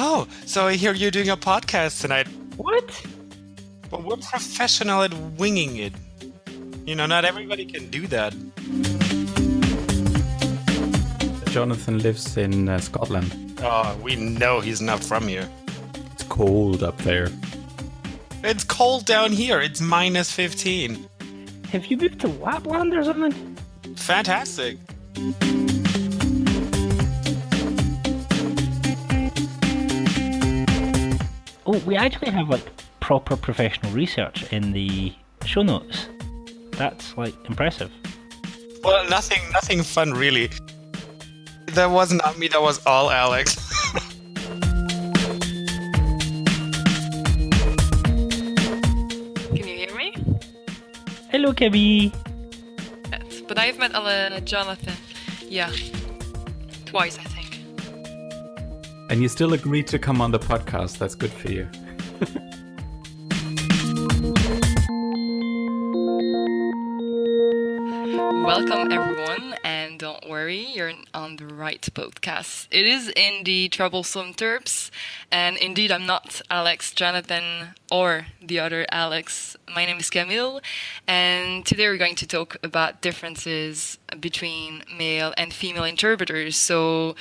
Oh, so I hear you're doing a podcast tonight. What? But we're professional at winging it. You know, not everybody can do that. Jonathan lives in Scotland. Oh, we know he's not from here. It's cold up there. It's cold down here. It's minus 15. Have you moved to Lapland or something? Fantastic. Oh, we actually have like proper professional research in the show notes. That's like impressive. Well, nothing fun really. That wasn't me, that was all Alex. Can you hear me? Hello, Kebby. Yes, but I've met Jonathan. Yeah. Twice, I think. And you still agreed to come on the podcast. That's good for you. Welcome, everyone, and don't worry, you're on the right podcast. It is in the Troublesome Terps, and indeed, I'm not Alex, Jonathan, or the other Alex. My name is Camille, and today we're going to talk about differences between male and female interpreters. So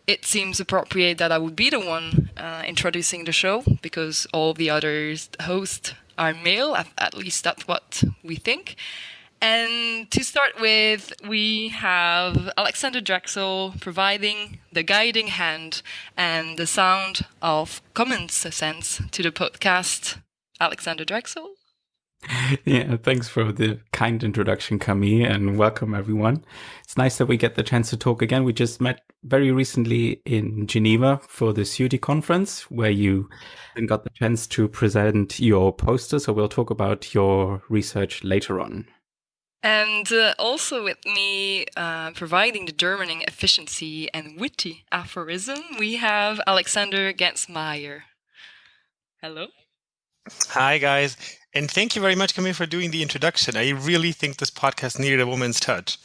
it seems appropriate that I would be the one introducing the show, because all the other hosts are male, at least that's what we think. And to start with, we have Alexander Drexel providing the guiding hand and the sound of common sense to the podcast. Alexander Drexel. Yeah, thanks for the kind introduction, Camille, and welcome everyone. It's nice that we get the chance to talk again. We just met very recently in Geneva for the CUT conference, where you got the chance to present your poster. So we'll talk about your research later on. And also with me providing the Germaning efficiency and witty aphorism, we have Alexander Gensmeyer. Hello. Hi, guys. And thank you very much, Camille, for doing the introduction. I really think this podcast needed a woman's touch.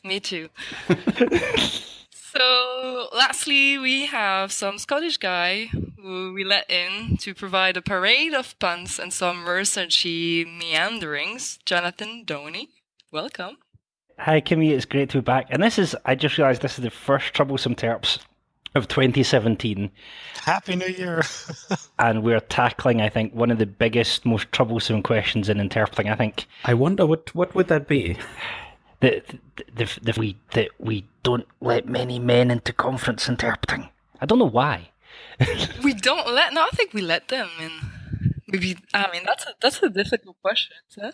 Me too. So, lastly, we have some Scottish guy who we let in to provide a parade of puns and some researchy meanderings. Jonathan Doney, welcome. Hi, Kimmy. It's great to be back. And I just realised this is the first Troublesome Terps of 2017. Happy New Year. And we're tackling, I think, one of the biggest, most troublesome questions in interpreting, I think. I wonder what would that be? That we don't let many men into conference interpreting. I don't know why. We don't let. No, I think we let them in. Maybe. I mean, that's a difficult question. Huh?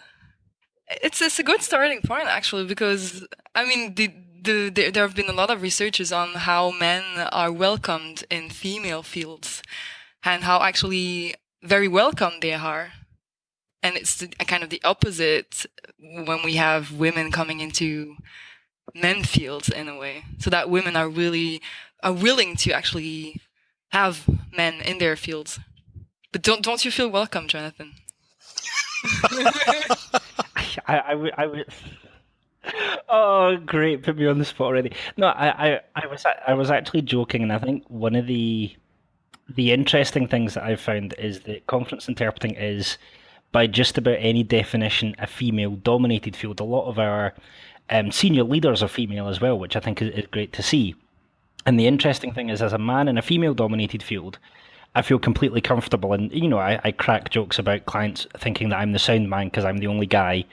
It's a good starting point actually, because I mean there have been a lot of researches on how men are welcomed in female fields, and how actually very welcome they are. And it's kind of the opposite when we have women coming into men fields in a way. So that women are willing to actually have men in their fields. But don't you feel welcome, Jonathan? I would. Oh, great! Put me on the spot already. No, I was actually joking, and I think one of the interesting things that I've found is that conference interpreting is, by just about any definition, a female-dominated field. A lot of our senior leaders are female as well, which I think is great to see. And the interesting thing is, as a man in a female-dominated field, I feel completely comfortable. And, you know, I crack jokes about clients thinking that I'm the sound man because I'm the only guy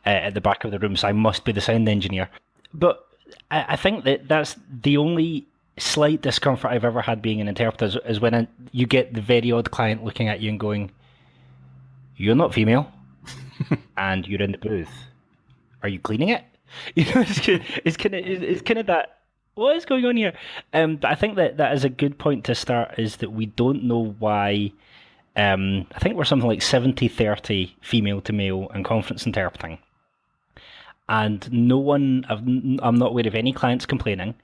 at the back of the room, so I must be the sound engineer. But I think that's the only slight discomfort I've ever had being an interpreter is when you get the very odd client looking at you and going, "You're not female, and you're in the booth. Are you cleaning it?" You know, it's kind of that. What is going on here? But I think that is a good point to start. Is that we don't know why. I think we're something like 70-30 female to male in conference interpreting, and I'm not aware of any clients complaining.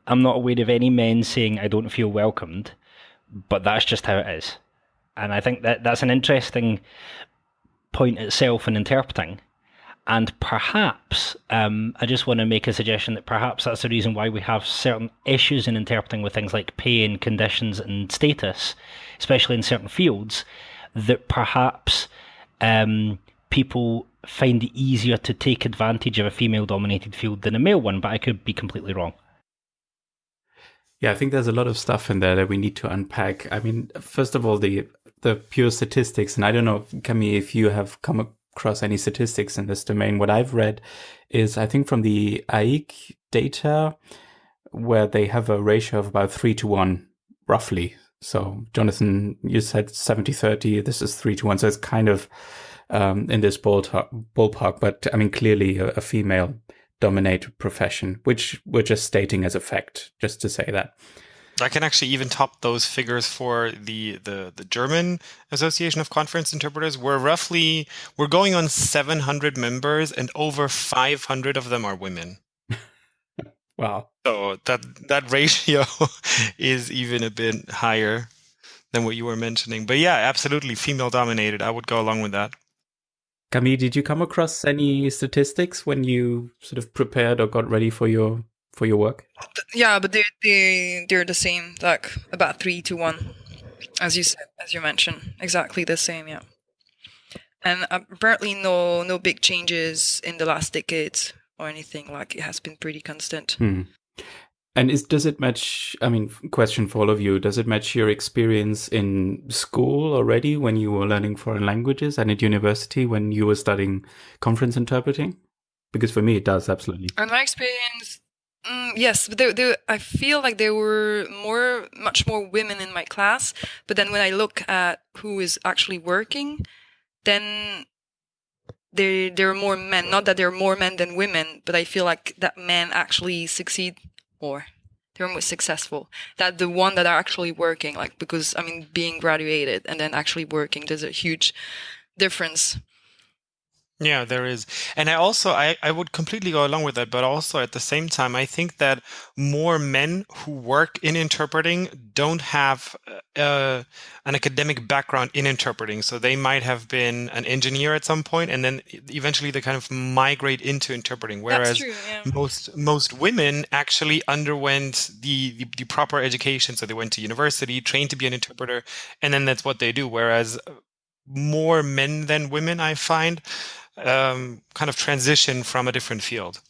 I'm not aware of any men saying I don't feel welcomed, but that's just how it is. And I think that's an interesting point itself in interpreting. And perhaps, I just want to make a suggestion that perhaps that's the reason why we have certain issues in interpreting with things like pay and conditions and status, especially in certain fields, that perhaps people find it easier to take advantage of a female-dominated field than a male one, but I could be completely wrong. Yeah, I think there's a lot of stuff in there that we need to unpack. I mean, first of all, the pure statistics, and I don't know, Camille, if you have come across any statistics in this domain. What I've read is, I think from the AIC data, where they have a ratio of about 3-1, roughly. So, Jonathan, you said 70-30, this is 3-1, so it's kind of in this ballpark, but I mean, clearly a female dominated profession, which we're just stating as a fact, just to say that. I can actually even top those figures for the German Association of Conference Interpreters. We're going on 700 members, and over 500 of them are women. Wow. So that ratio is even a bit higher than what you were mentioning. But yeah, absolutely female dominated. I would go along with that. Camille, did you come across any statistics when you sort of prepared or got ready for your work? Yeah, but they're the same, like about 3-1, as you said, as you mentioned, exactly the same. Yeah, and apparently no big changes in the last decades or anything. Like, it has been pretty constant. And does it match? I mean, question for all of you: does it match your experience in school already when you were learning foreign languages, and at university when you were studying conference interpreting? Because for me, it does, absolutely. In my experience, yes, but I feel like there were much more women in my class. But then when I look at who is actually working, then there are more men. Not that there are more men than women, but I feel like that men actually succeed more. They're more successful. That the one that are actually working, like, because I mean, being graduated and then actually working, there's a huge difference. Yeah, there is. And I would completely go along with that, but also at the same time, I think that more men who work in interpreting don't have an academic background in interpreting. So they might have been an engineer at some point, and then eventually they kind of migrate into interpreting. Whereas That's true, yeah. most women actually underwent the proper education. So they went to university, trained to be an interpreter, and then that's what they do. Whereas more men than women, I find, kind of transition from a different field.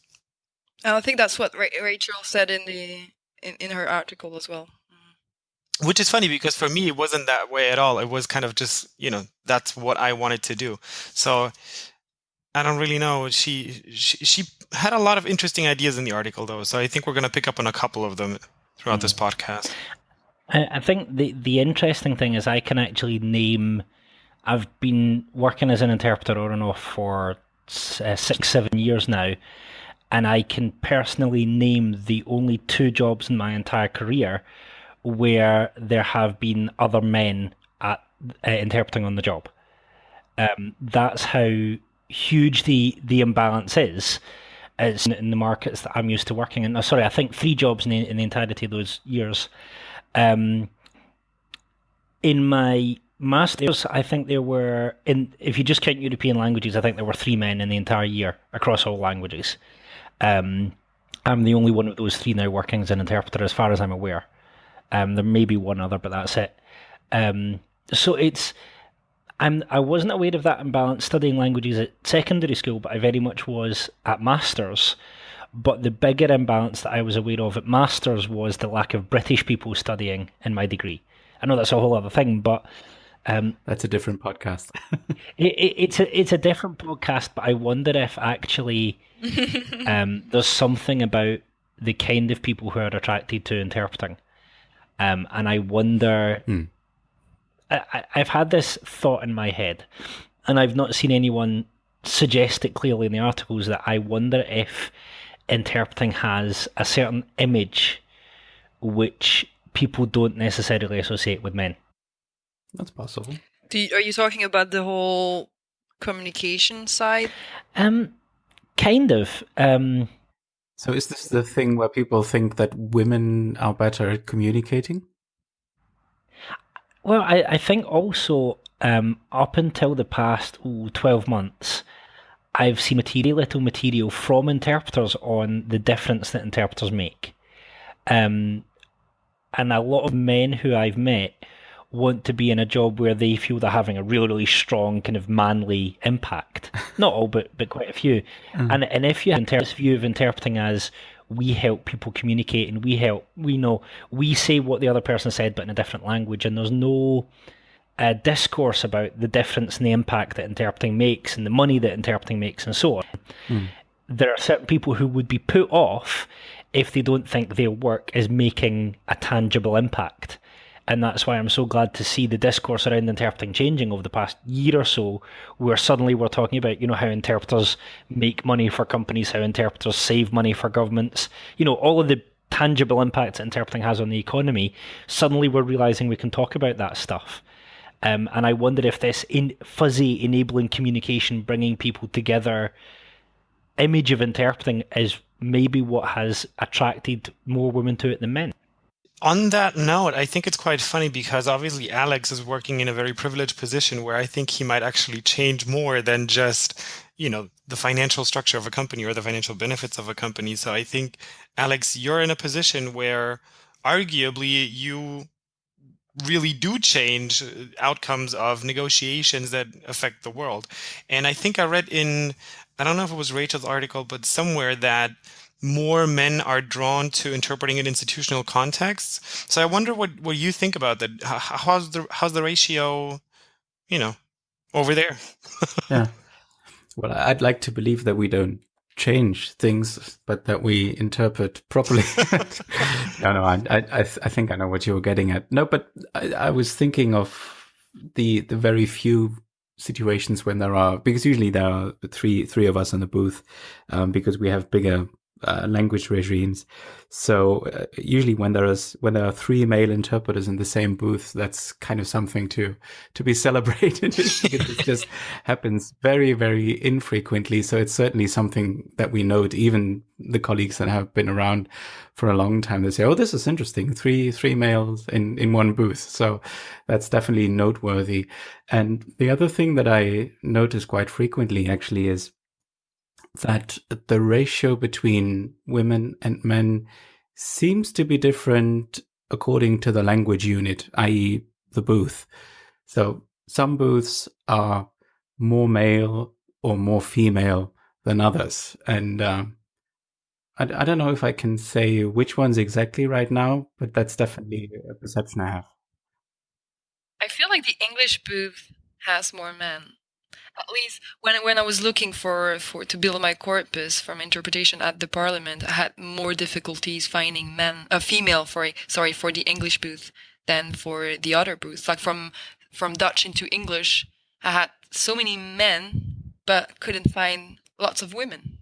I think that's what Rachel said in her article as well. Which is funny, because for me, it wasn't that way at all. It was kind of just, that's what I wanted to do. So I don't really know. She had a lot of interesting ideas in the article, though. So I think we're going to pick up on a couple of them throughout this podcast. I think the interesting thing is I can actually name... I've been working as an interpreter on and off for 6-7 years now, and I can personally name the only 2 jobs in my entire career where there have been other men at interpreting on the job. That's how huge the imbalance is in the markets that I'm used to working in. Sorry, I think 3 jobs in the entirety of those years. In my Masters, I think there were, if you just count European languages, I think there were 3 men in the entire year across all languages. I'm the only one of those 3 now working as an interpreter, as far as I'm aware. There may be one other, but that's it. So I wasn't aware of that imbalance studying languages at secondary school, but I very much was at Masters. But the bigger imbalance that I was aware of at Masters was the lack of British people studying in my degree. I know that's a whole other thing, but... that's a different podcast. It's a different podcast, but I wonder if actually there's something about the kind of people who are attracted to interpreting. And I wonder... I've had this thought in my head, and I've not seen anyone suggest it clearly in the articles, that I wonder if interpreting has a certain image which people don't necessarily associate with men. That's possible. Are you talking about the whole communication side? Kind of. So is this the thing where people think that women are better at communicating? Well, I think also up until the past 12 months, I've seen little material from interpreters on the difference that interpreters make. And a lot of men who I've met want to be in a job where they feel they're having a really, really strong kind of manly impact. Not all, but quite a few. And if you have this view of interpreting as we help people communicate and we say what the other person said but in a different language, and there's no discourse about the difference in the impact that interpreting makes and the money that interpreting makes and so on. There are certain people who would be put off if they don't think their work is making a tangible impact. And that's why I'm so glad to see the discourse around interpreting changing over the past year or so, where suddenly we're talking about, how interpreters make money for companies, how interpreters save money for governments, all of the tangible impacts that interpreting has on the economy. Suddenly we're realizing we can talk about that stuff. And I wonder if this fuzzy enabling communication, bringing people together image of interpreting is maybe what has attracted more women to it than men. On that note, I think it's quite funny because obviously Alex is working in a very privileged position where I think he might actually change more than just, the financial structure of a company or the financial benefits of a company. So I think, Alex, you're in a position where arguably you really do change outcomes of negotiations that affect the world. And I think I read I don't know if it was Rachel's article, but somewhere that more men are drawn to interpreting in institutional contexts. So I wonder what you think about that. How's the ratio, over there? Yeah. Well, I'd like to believe that we don't change things, but that we interpret properly. No, I think I know what you were getting at. No, but I was thinking of the very few situations when because usually there are three of us in the booth, because we have bigger language regimes. So usually when there are three male interpreters in the same booth, that's kind of something to be celebrated. It just happens very, very infrequently. So it's certainly something that we note. Even the colleagues that have been around for a long time, they say, "Oh, this is interesting. Three males in one booth." So that's definitely noteworthy. And the other thing that I notice quite frequently actually is that the ratio between women and men seems to be different according to the language unit, i.e. the booth. So some booths are more male or more female than others. And I don't know if I can say which ones exactly right now, but that's definitely a perception I have. I feel like the English booth has more men. At least when I was looking for to build my corpus from interpretation at the Parliament, I had more difficulties finding female for the English booth than for the other booths. Like from Dutch into English, I had so many men, but couldn't find lots of women.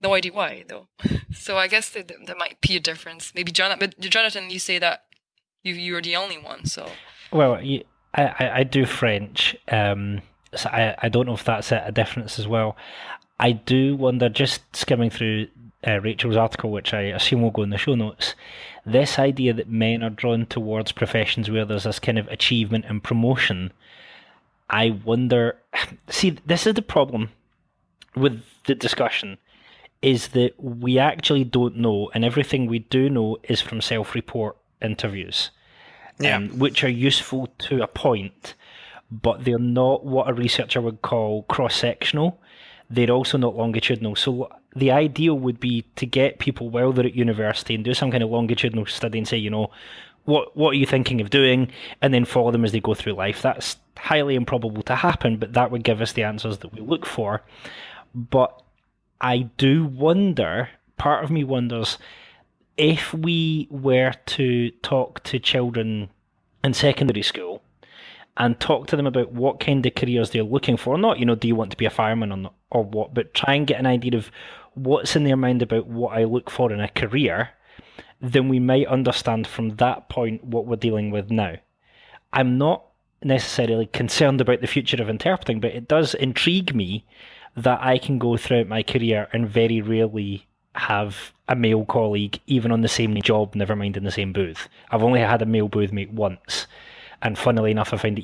No idea why though. So I guess there might be a difference. Maybe Jonathan, you say that you're the only one. So well, I do French. So I don't know if that's a difference as well. I do wonder, just skimming through Rachel's article, which I assume will go in the show notes, this idea that men are drawn towards professions where there's this kind of achievement and promotion, I wonder... See, this is the problem with the discussion, is that we actually don't know, and everything we do know is from self-report interviews, which are useful to a point, but they're not what a researcher would call cross-sectional. They're also not longitudinal. So the ideal would be to get people while they're at university and do some kind of longitudinal study and say, what are you thinking of doing? And then follow them as they go through life. That's highly improbable to happen, but that would give us the answers that we look for. But I do wonder, part of me wonders, if we were to talk to children in secondary school and talk to them about what kind of careers they're looking for. Not, do you want to be a fireman or what, but try and get an idea of what's in their mind about what I look for in a career, then we might understand from that point what we're dealing with now. I'm not necessarily concerned about the future of interpreting, but it does intrigue me that I can go throughout my career and very rarely have a male colleague, even on the same job, never mind in the same booth. I've only had a male booth mate once. And funnily enough, I find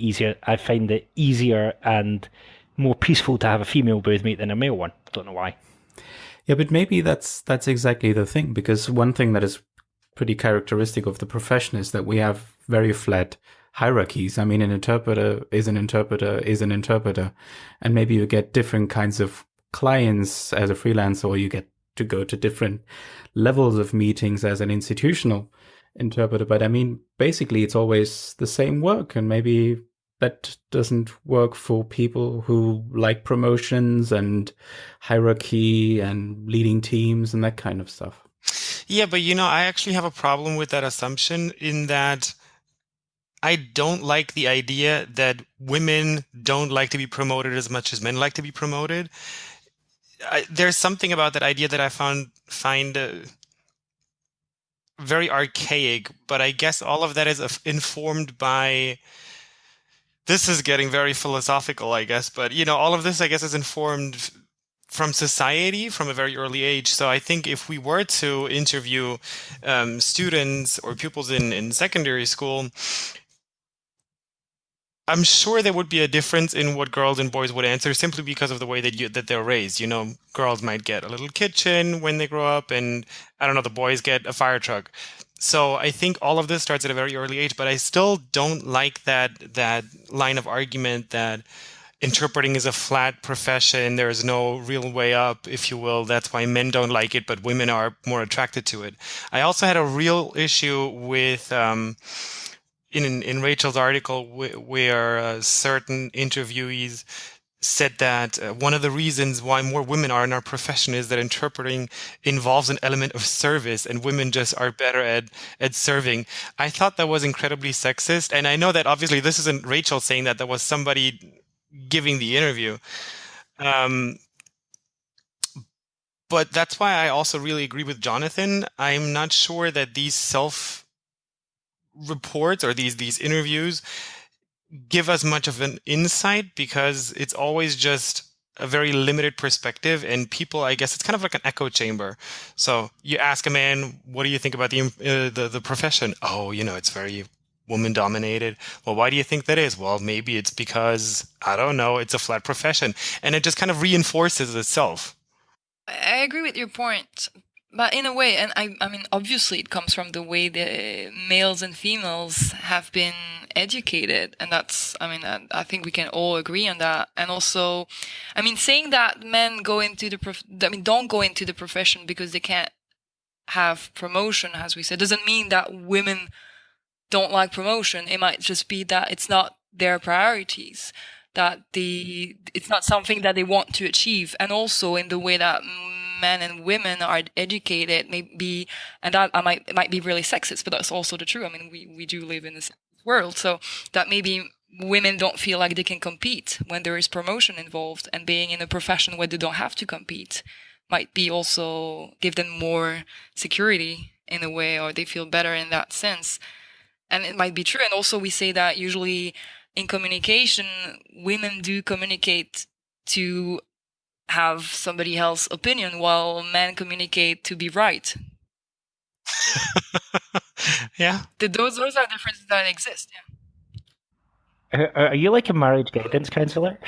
it easier and more peaceful to have a female boothmate than a male one. Don't know why. Yeah, but maybe that's exactly the thing, because one thing that is pretty characteristic of the profession is that we have very flat hierarchies. I mean, an interpreter is an interpreter is an interpreter, and maybe you get different kinds of clients as a freelancer, or you get to go to different levels of meetings as an institutional interpreter. But I mean, basically, it's always the same work, and maybe that doesn't work for people who like promotions and hierarchy and leading teams and that kind of stuff. Yeah, but I actually have a problem with that assumption in that I don't like the idea that women don't like to be promoted as much as men like to be promoted. There's something about that idea that I find very archaic, but I guess all of that is informed by. This is getting very philosophical, I guess, but all of this, I guess, is informed from society from a very early age. So I think if we were to interview students or pupils in secondary school, I'm sure there would be a difference in what girls and boys would answer simply because of the way that they're raised. Girls might get a little kitchen when they grow up, and I don't know, the boys get a fire truck. So I think all of this starts at a very early age, but I still don't like that line of argument that interpreting is a flat profession. There is no real way up, if you will. That's why men don't like it, but women are more attracted to it. I also had a real issue with in Rachel's article where certain interviewees said that one of the reasons why more women are in our profession is that interpreting involves an element of service and women just are better at serving. I thought that was incredibly sexist. And I know that obviously this isn't Rachel saying that was somebody giving the interview. But that's why I also really agree with Jonathan. I'm not sure that these self-reports or these interviews give us much of an insight, because it's always just a very limited perspective, and people, I guess it's kind of like an echo chamber. So you ask a man, what do you think about the profession? Oh, it's very woman dominated. Well, why do you think that is? Well, maybe it's because, I don't know, it's a flat profession, and it just kind of reinforces itself. I agree with your point, but in a way, and I mean, obviously it comes from the way the males and females have been educated, and that's, I mean, I think we can all agree on that. And also, I mean, saying that men don't go into the profession because they can't have promotion, as we said, doesn't mean that women don't like promotion. It might just be that it's not their priorities, that it's not something that they want to achieve. And also in the way that men and women are educated, maybe, and that it might be really sexist, but that's also the truth. I mean, we do live in this world, so that maybe women don't feel like they can compete when there is promotion involved, and being in a profession where they don't have to compete might be also give them more security in a way, or they feel better in that sense. And it might be true. And also we say that usually in communication, women do communicate to have somebody else's opinion, while men communicate to be right. Yeah. Those are differences that exist. Yeah. Are you like a marriage guidance counselor?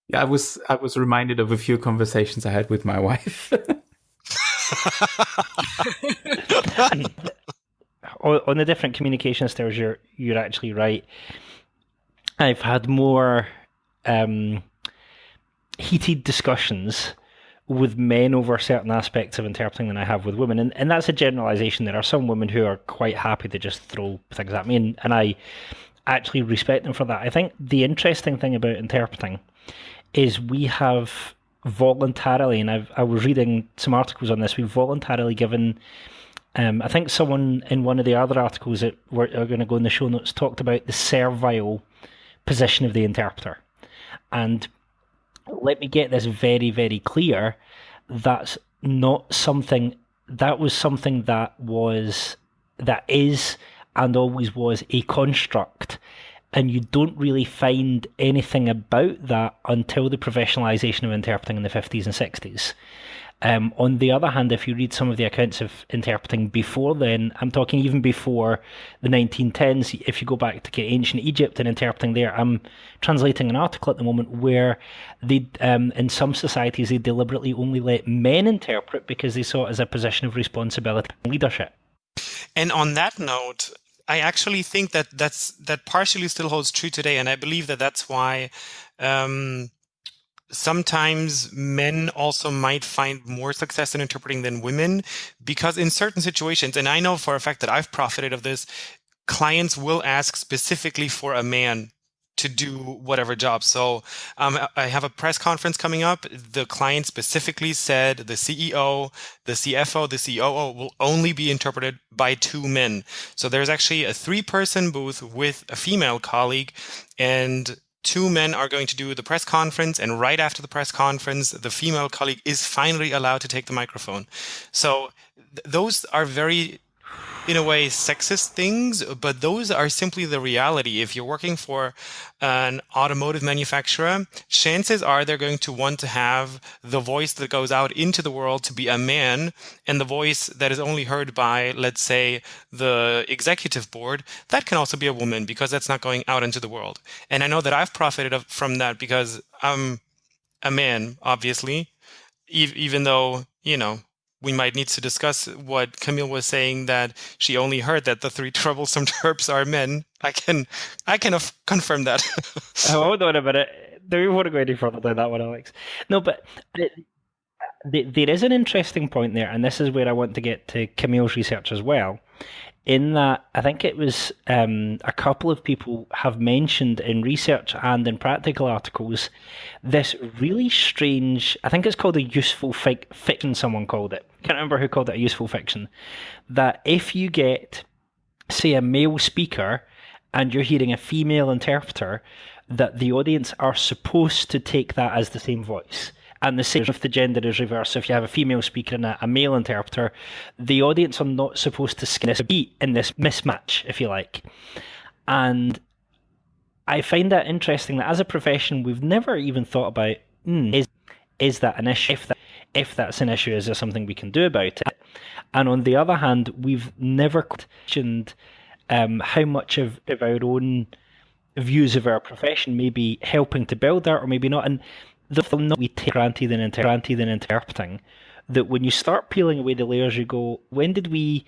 Yeah, I was reminded of a few conversations I had with my wife. On the different communication styles, you're actually right. I've had more heated discussions with men over certain aspects of interpreting than I have with women, and that's a generalization. There are some women who are quite happy to just throw things at me, and I actually respect them for that. I think the interesting thing about interpreting is we have voluntarily, and I was reading some articles on this, we've voluntarily given, I think someone in one of the other articles that are going to go in the show notes talked about the servile position of the interpreter. And let me get this very, very clear. That's not something, that was something that is and always was a construct. And you don't really find anything about that until the professionalization of interpreting in the 50s and 60s. On the other hand, if you read some of the accounts of interpreting before then, I'm talking even before the 1910s, if you go back to ancient Egypt and interpreting there, I'm translating an article at the moment where they, in some societies, they deliberately only let men interpret because they saw it as a position of responsibility and leadership. And on that note, I actually think that that partially still holds true today, and I believe that that's why sometimes men also might find more success in interpreting than women, because in certain situations, and I know for a fact that I've profited of this, clients will ask specifically for a man to do whatever job. So I have a press conference coming up. The client specifically said the CEO, the CFO, the COO will only be interpreted by 2 men. So there's actually a 3-person booth with a female colleague, and 2 men are going to do the press conference, and right after the press conference, the female colleague is finally allowed to take the microphone. So those are very, in a way, sexist things, but those are simply the reality. If you're working for an automotive manufacturer, chances are they're going to want to have the voice that goes out into the world to be a man, and the voice that is only heard by, let's say, the executive board, that can also be a woman, because that's not going out into the world. And I know that I've profited from that because I'm a man, obviously, even though, we might need to discuss what Camille was saying, that she only heard that the 3 troublesome terps are men. I can confirm that. Hold on a minute. Do you want to go any further down that one, Alex? No, but there is an interesting point there, and this is where I want to get to Camille's research as well. In that, I think it was a couple of people have mentioned in research and in practical articles this really strange, I think it's called a useful fiction, someone called it. Can't remember who called it a useful fiction. That if you get, say, a male speaker and you're hearing a female interpreter, that the audience are supposed to take that as the same voice. And the same if the gender is reversed. If you have a female speaker and a male interpreter, the audience are not supposed to skin a beat in this mismatch, if you like. And I find that interesting that as a profession, we've never even thought about, is that an issue? If that's an issue, is there something we can do about it? And on the other hand, we've never questioned how much of our own views of our profession may be helping to build that, or maybe not. And the not we take granted in interpreting, that when you start peeling away the layers, you go, when did we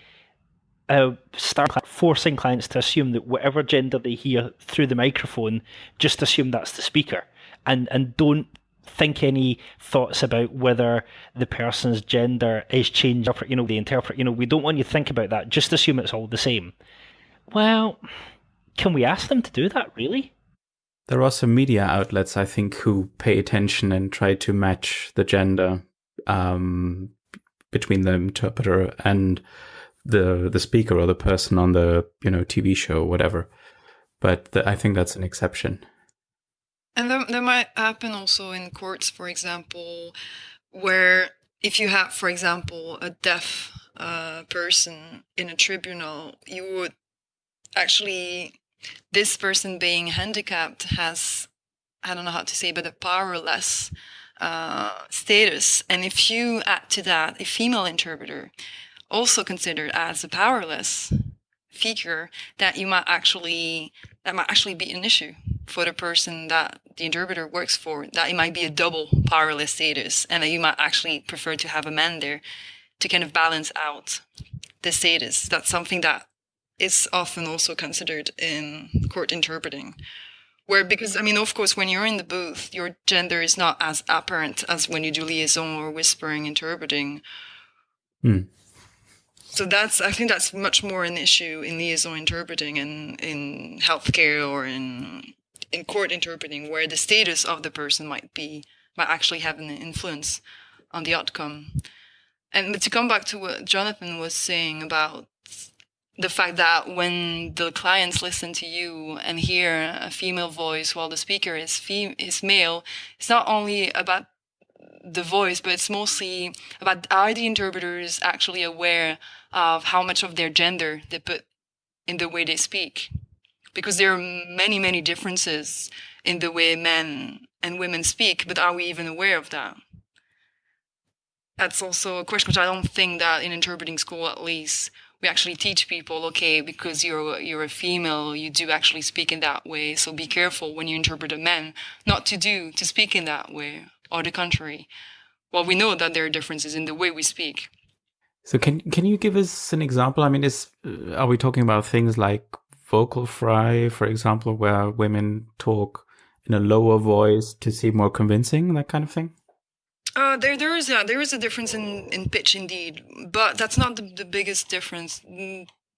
start forcing clients to assume that whatever gender they hear through the microphone, just assume that's the speaker, and don't think any thoughts about whether the person's gender is changed, the interpreter, we don't want you to think about that, just assume it's all the same. Well, can we ask them to do that, really? There are some media outlets, I think, who pay attention and try to match the gender between the interpreter and the speaker or the person on the TV show or whatever. But I think that's an exception. And that might happen also in courts, for example, where if you have, for example, a deaf person in a tribunal, you would actually, this person being handicapped has, I don't know how to say, but a powerless status. And if you add to that a female interpreter, also considered as a powerless figure, that might actually be an issue for the person that the interpreter works for, that it might be a double powerless status, and that you might actually prefer to have a man there to kind of balance out the status. That's something that is often also considered in court interpreting. Because, of course, when you're in the booth, your gender is not as apparent as when you do liaison or whispering interpreting. So I think that's much more an issue in liaison interpreting and in healthcare or in court interpreting, where the status of the person might actually have an influence on the outcome. But to come back to what Jonathan was saying about the fact that when the clients listen to you and hear a female voice while the speaker is male, it's not only about the voice, but it's mostly about, are the interpreters actually aware of how much of their gender they put in the way they speak? Because there are many, many differences in the way men and women speak, but are we even aware of that? that's also a question, which I don't think that in interpreting school, at least, we actually teach people, okay, because you're a female, you do actually speak in that way. So be careful when you interpret a man, not to speak in that way, or the contrary. Well, we know that there are differences in the way we speak. So can you give us an example? I mean, are we talking about things like vocal fry, for example, where women talk in a lower voice to seem more convincing, that kind of thing? There is a difference in pitch indeed, but that's not the biggest difference.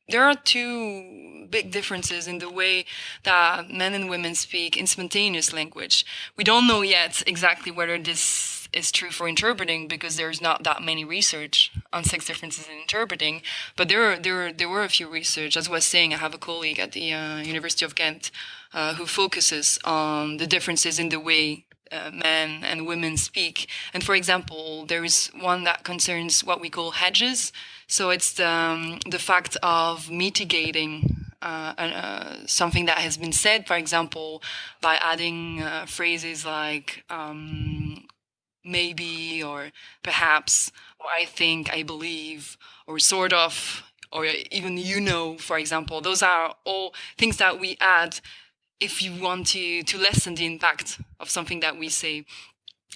There are two big differences in the way that men and women speak in spontaneous language. We don't know yet exactly whether this is true for interpreting, because there's not that many research on sex differences in interpreting. But there were a few research. As I was saying, I have a colleague at the University of Ghent who focuses on the differences in the way men and women speak. And for example, there is one that concerns what we call hedges. So it's the fact of mitigating something that has been said, for example, by adding phrases like maybe, or perhaps, or I think, I believe, or sort of, or even for example. Those are all things that we add if you want to lessen the impact of something that we say.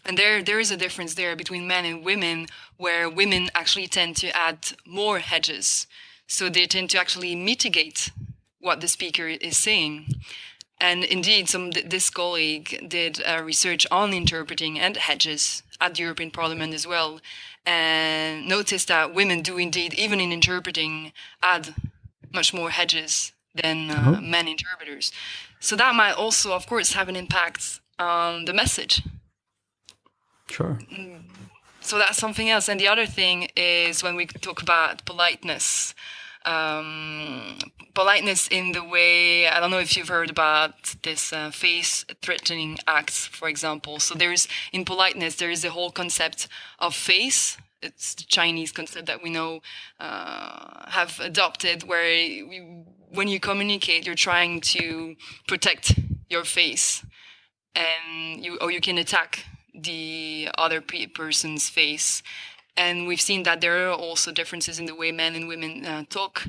And there is a difference there between men and women, where women actually tend to add more hedges. So they tend to actually mitigate what the speaker is saying. And indeed, this colleague did research on interpreting and hedges at the European Parliament as well, and noticed that women do indeed, even in interpreting, add much more hedges than men interpreters. So that might also, of course, have an impact on the message. Sure. So that's something else. And the other thing is when we talk about politeness. Politeness in the way, I don't know if you've heard about this face-threatening acts, for example. So in politeness, there is a whole concept of face. It's the Chinese concept that we know have adopted, where when you communicate, you're trying to protect your face, and you can attack the other person's face. And we've seen that there are also differences in the way men and women talk,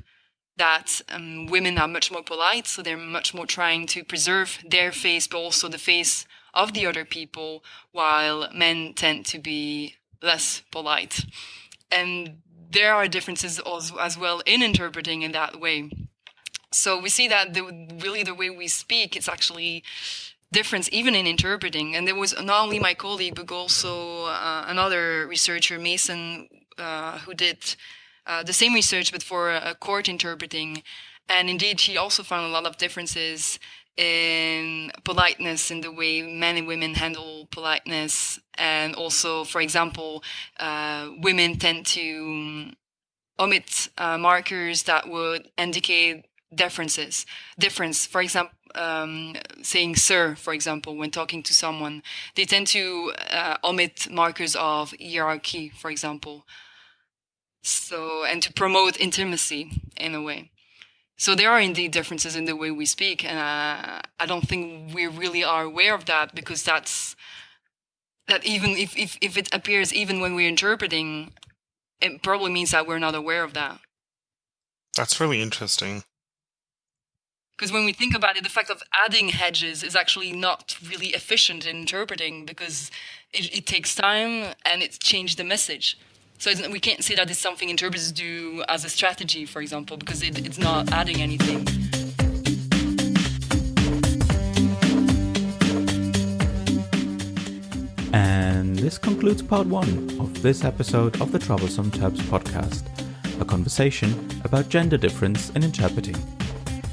that women are much more polite, so they're much more trying to preserve their face, but also the face of the other people, while men tend to be less polite. And there are differences as well in interpreting in that way. So we see that the way we speak, it's actually difference even in interpreting. And there was not only my colleague, but also another researcher, Mason, who did the same research, but for court interpreting. And indeed, he also found a lot of differences in politeness, in the way men and women handle politeness. And also, for example, women tend to omit markers that would indicate difference. For example, saying sir, for example, when talking to someone, they tend to omit markers of hierarchy, for example. So, and to promote intimacy in a way. So there are indeed differences in the way we speak, and I don't think we really are aware of that, because that even if it appears even when we're interpreting, it probably means that we're not aware of that. That's really interesting. Because when we think about it, the fact of adding hedges is actually not really efficient in interpreting, because it takes time and it changes the message. So we can't say that it's something interpreters do as a strategy, for example, because it's not adding anything. And this concludes part 1 of this episode of the Troublesome Terps podcast, a conversation about gender difference in interpreting.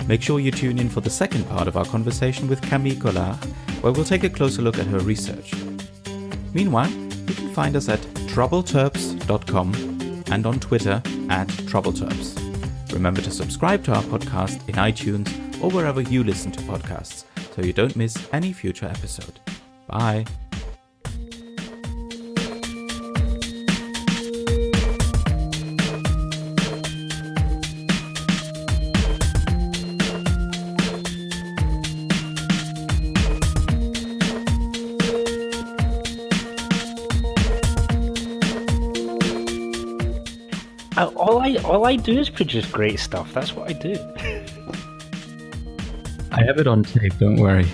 Make sure you tune in for the second part of our conversation with Camille Collard, where we'll take a closer look at her research. Meanwhile, you can find us at troubleterps.com and on Twitter @troubleterps. Remember to subscribe to our podcast in iTunes or wherever you listen to podcasts, so you don't miss any future episode. Bye. all I do is produce great stuff. That's what I do. I have it on tape, don't worry.